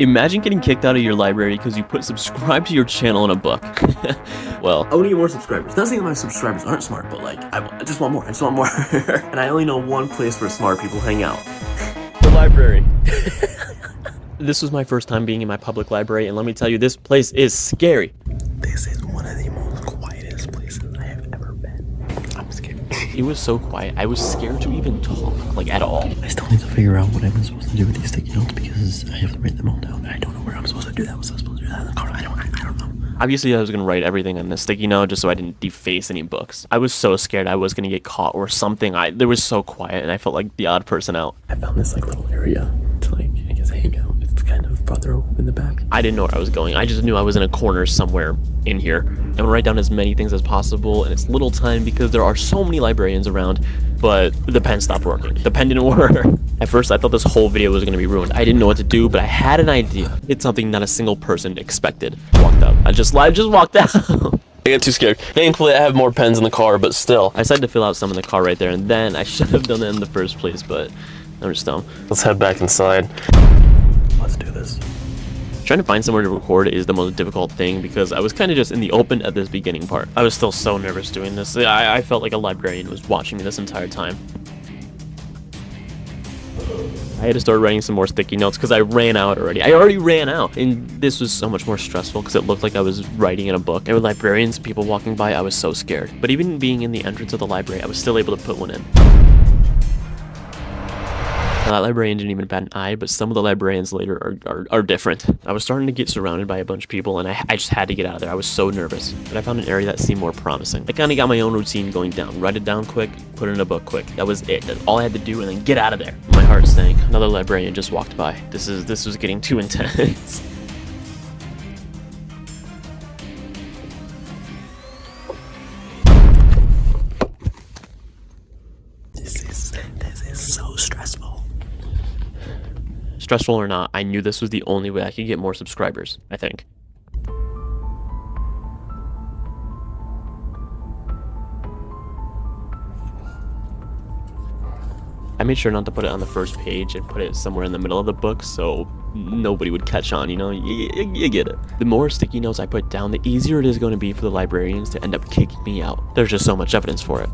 Imagine getting kicked out of your library because you put subscribe to your channel in a book. Well, I want to get more subscribers. Not saying that my subscribers aren't smart, but like, I just want more. I just want more. And I only know one place where smart people hang out. the library. This was my first time being in my public library, and let me tell you, this place is scary. This is one of the most quietest places I have ever been. I'm scared. It was so quiet, I was scared to even talk, like, at all. I still need to figure out what I'm supposed to do with these sticky notes because I have to write them all down. I don't know where I'm supposed to do that. Was I supposed to do that in the car? I don't know. Obviously, I was going to write everything on this sticky note just so I didn't deface any books. I was so scared I was going to get caught or something. There was so quiet, and I felt like the odd person out. I found this like little area to like, I guess, hang out. It's kind of farther in the back. I didn't know where I was going. I just knew I was in a corner somewhere in here. I'm gonna write down as many things as possible, and it's little time because there are so many librarians around, but the pen stopped working. The pen didn't work. At first, I thought this whole video was gonna be ruined. I didn't know what to do, but I had an idea. It's something not a single person expected. Walked up. I just walked out. I got too scared. Thankfully, I have more pens in the car, but still. I decided to fill out some in the car right there, and then I should have done it in the first place, but I'm just dumb. Let's head back inside. Let's do this. Trying to find somewhere to record is the most difficult thing because I was kind of just in the open at this beginning part. I was still so nervous doing this. I felt like a librarian was watching me this entire time. I had to start writing some more sticky notes because I ran out already. I already ran out. And this was so much more stressful because it looked like I was writing in a book. There were librarians, people walking by. I was so scared. But even being in the entrance of the library, I was still able to put one in. That librarian didn't even bat an eye, but some of the librarians later are different. I was starting to get surrounded by a bunch of people, and I just had to get out of there. I was so nervous, but I found an area that seemed more promising. I kind of got my own routine going down. Write it down quick, put it in a book quick. That was it. That's all I had to do, and then get out of there. My heart sank. Another librarian just walked by. This was getting too intense. This is so stressful. Stressful or not, I knew this was the only way I could get more subscribers, I think. I made sure not to put it on the first page and put it somewhere in the middle of the book so nobody would catch on, you know? You get it. The more sticky notes I put down, the easier it is going to be for the librarians to end up kicking me out. There's just so much evidence for it.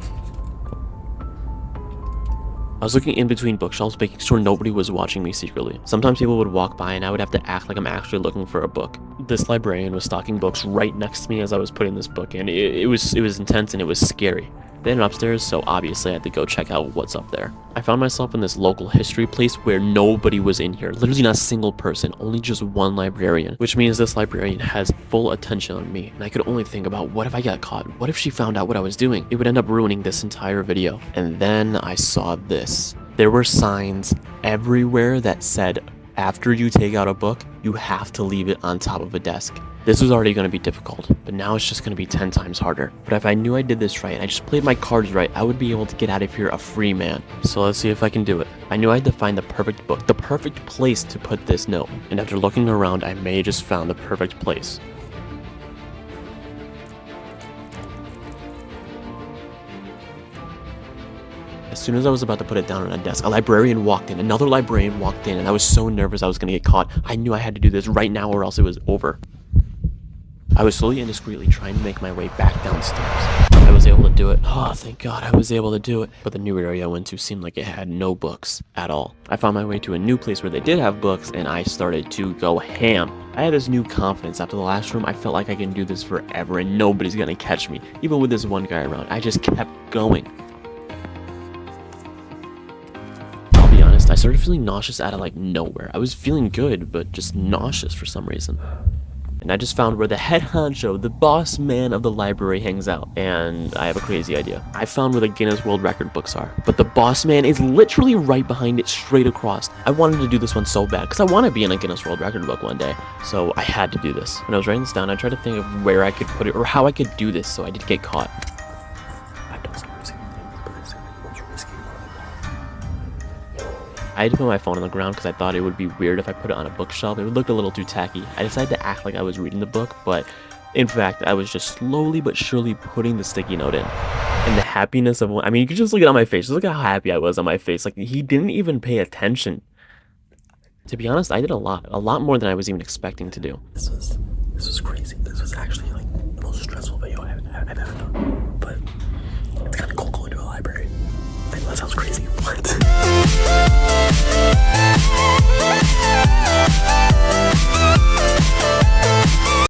I was looking in between bookshelves, making sure nobody was watching me secretly. Sometimes people would walk by and I would have to act like I'm actually looking for a book. This librarian was stocking books right next to me as I was putting this book in. It was intense and it was scary. They ended upstairs, so obviously I had to go check out what's up there. I found myself in this local history place where nobody was in here. Literally not a single person, only just one librarian. Which means this librarian has full attention on me. And I could only think about, what if I got caught? What if she found out what I was doing? It would end up ruining this entire video. And then I saw this. There were signs everywhere that said, after you take out a book, you have to leave it on top of a desk. This was already going to be difficult, but now it's just going to be 10 times harder. But if I knew I did this right and I just played my cards right, I would be able to get out of here a free man. So let's see if I can do it. I knew I had to find the perfect book, the perfect place to put this note. And after looking around, I may have just found the perfect place. As soon as I was about to put it down on a desk, a librarian walked in. Another librarian walked in, and I was so nervous I was going to get caught. I knew I had to do this right now or else it was over. I was slowly and discreetly trying to make my way back downstairs. I was able to do it. Oh, thank God I was able to do it. But the new area I went to seemed like it had no books at all. I found my way to a new place where they did have books, and I started to go ham. I had this new confidence. After the last room, I felt like I can do this forever and nobody's going to catch me. Even with this one guy around, I just kept going. I started feeling nauseous out of like nowhere. I was feeling good, but just nauseous for some reason. And I just found where the head honcho, the boss man of the library, hangs out. And I have a crazy idea. I found where the Guinness World Record books are. But the boss man is literally right behind it, straight across. I wanted to do this one so bad, because I want to be in a Guinness World Record book one day. So I had to do this. When I was writing this down, I tried to think of where I could put it, or how I could do this so I didn't get caught. I had to put my phone on the ground because I thought it would be weird if I put it on a bookshelf. It would look a little too tacky. I decided to act like I was reading the book, but in fact, I was just slowly but surely putting the sticky note in. And the happiness of, I mean, you could just look at it on my face. Just look at how happy I was on my face. Like, he didn't even pay attention. To be honest, I did a lot more than I was even expecting to do. This was crazy. This was actually like the most stressful video I've ever done.